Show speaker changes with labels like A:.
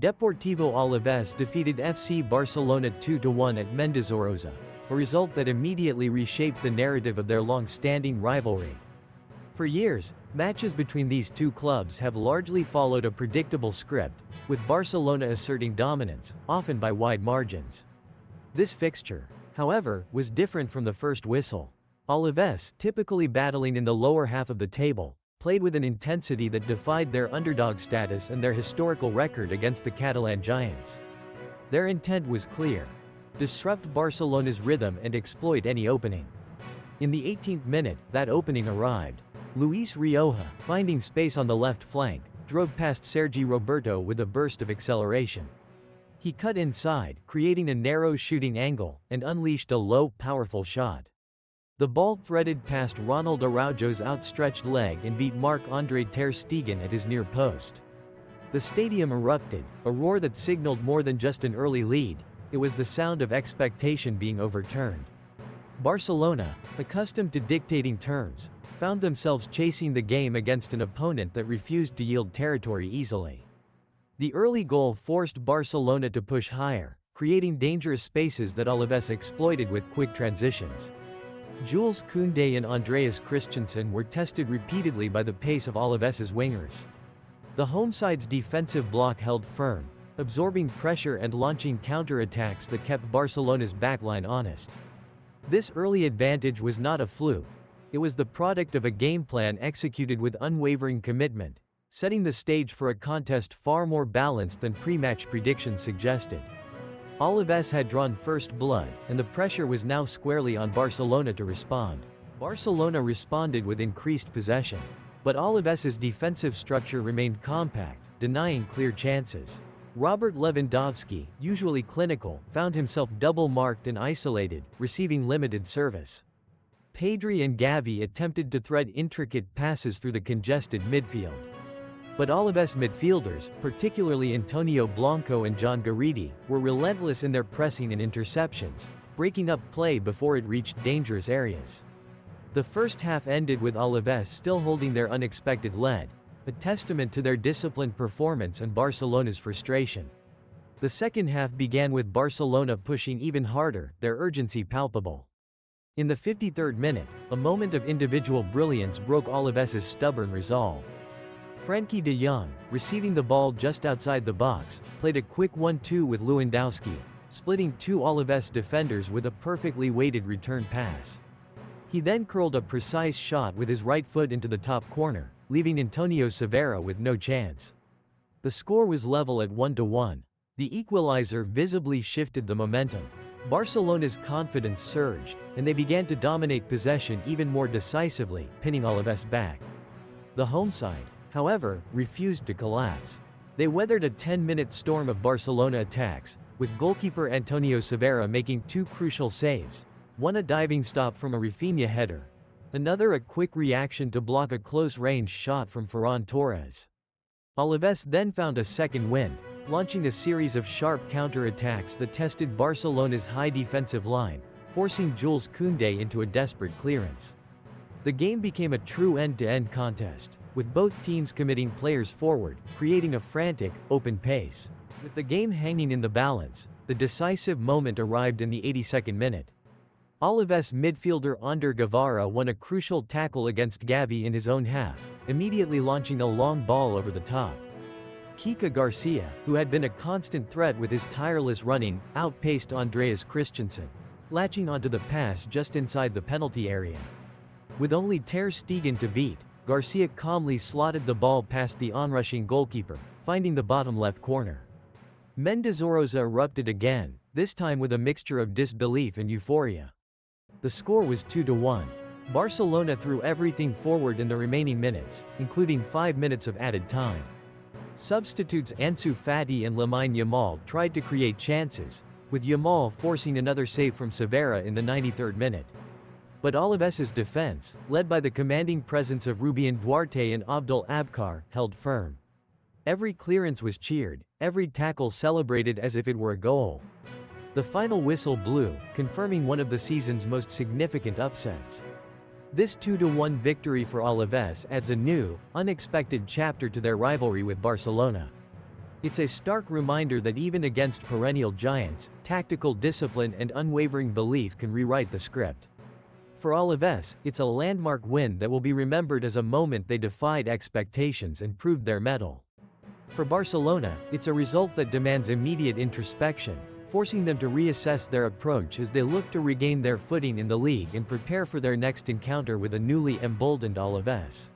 A: Deportivo Alavés defeated FC Barcelona 2-1 at Mendizorroza, a result that immediately reshaped the narrative of their long-standing rivalry. For years, matches between these two clubs have largely followed a predictable script, with Barcelona asserting dominance, often by wide margins. This fixture, however, was different from the first whistle. Alavés, typically battling in the lower half of the table, played with an intensity that defied their underdog status and their historical record against the Catalan giants. Their intent was clear: disrupt Barcelona's rhythm and exploit any opening. In the 18th minute, that opening arrived. Luis Rioja, finding space on the left flank, drove past Sergi Roberto with a burst of acceleration. He cut inside, creating a narrow shooting angle, and unleashed a low, powerful shot. The ball threaded past Ronald Araujo's outstretched leg and beat Marc-Andre ter Stegen at his near post. The stadium erupted, a roar that signaled more than just an early lead. It was the sound of expectation being overturned. Barcelona, accustomed to dictating terms, found themselves chasing the game against an opponent that refused to yield territory easily. The early goal forced Barcelona to push higher, creating dangerous spaces that Alavés exploited with quick transitions. Jules Koundé and Andreas Christensen were tested repeatedly by the pace of Alavés's wingers. The home side's defensive block held firm, absorbing pressure and launching counter-attacks that kept Barcelona's backline honest. This early advantage was not a fluke. It was the product of a game plan executed with unwavering commitment, setting the stage for a contest far more balanced than pre-match predictions suggested. Alavés had drawn first blood, and the pressure was now squarely on Barcelona to respond. Barcelona responded with increased possession. But Alavés's defensive structure remained compact, denying clear chances. Robert Lewandowski, usually clinical, found himself double-marked and isolated, receiving limited service. Pedri and Gavi attempted to thread intricate passes through the congested midfield. But Alavés midfielders, particularly Antonio Blanco and John Garidi, were relentless in their pressing and interceptions, breaking up play before it reached dangerous areas. The first half ended with Alavés still holding their unexpected lead, a testament to their disciplined performance and Barcelona's frustration. The second half began with Barcelona pushing even harder, their urgency palpable. In the 53rd minute, a moment of individual brilliance broke Alavés's stubborn resolve. Frenkie de Jong, receiving the ball just outside the box, played a quick 1-2 with Lewandowski, splitting two Alavés defenders with a perfectly weighted return pass. He then curled a precise shot with his right foot into the top corner, leaving Antonio Silva with no chance. The score was level at 1-1. The equalizer visibly shifted the momentum. Barcelona's confidence surged, and they began to dominate possession even more decisively, pinning Alavés back. The home side, however, refused to collapse. They weathered a 10-minute storm of Barcelona attacks, with goalkeeper Antonio Silva making two crucial saves. One a diving stop from a Rafinha header. Another a quick reaction to block a close-range shot from Ferran Torres. Alavés then found a second wind, launching a series of sharp counter-attacks that tested Barcelona's high defensive line, forcing Jules Koundé into a desperate clearance. The game became a true end-to-end contest, with both teams committing players forward, creating a frantic, open pace. With the game hanging in the balance, the decisive moment arrived in the 82nd minute. Alavés midfielder Ander Guevara won a crucial tackle against Gavi in his own half, immediately launching a long ball over the top. Kike García, who had been a constant threat with his tireless running, outpaced Andreas Christensen, latching onto the pass just inside the penalty area. With only ter Stegen to beat, Garcia calmly slotted the ball past the onrushing goalkeeper, finding the bottom left corner. Mendizorroza erupted again, this time with a mixture of disbelief and euphoria. The score was 2-1. Barcelona threw everything forward in the remaining minutes, including 5 minutes of added time. Substitutes Ansu Fati and Lamine Yamal tried to create chances, with Yamal forcing another save from Silva in the 93rd minute. But Alavés's defense, led by the commanding presence of Ruben Duarte and Abdul Abkar, held firm. Every clearance was cheered, every tackle celebrated as if it were a goal. The final whistle blew, confirming one of the season's most significant upsets. This 2-1 victory for Alavés adds a new, unexpected chapter to their rivalry with Barcelona. It's a stark reminder that even against perennial giants, tactical discipline and unwavering belief can rewrite the script. For Alavés, it's a landmark win that will be remembered as a moment they defied expectations and proved their mettle. For Barcelona, it's a result that demands immediate introspection, forcing them to reassess their approach as they look to regain their footing in the league and prepare for their next encounter with a newly emboldened Alavés.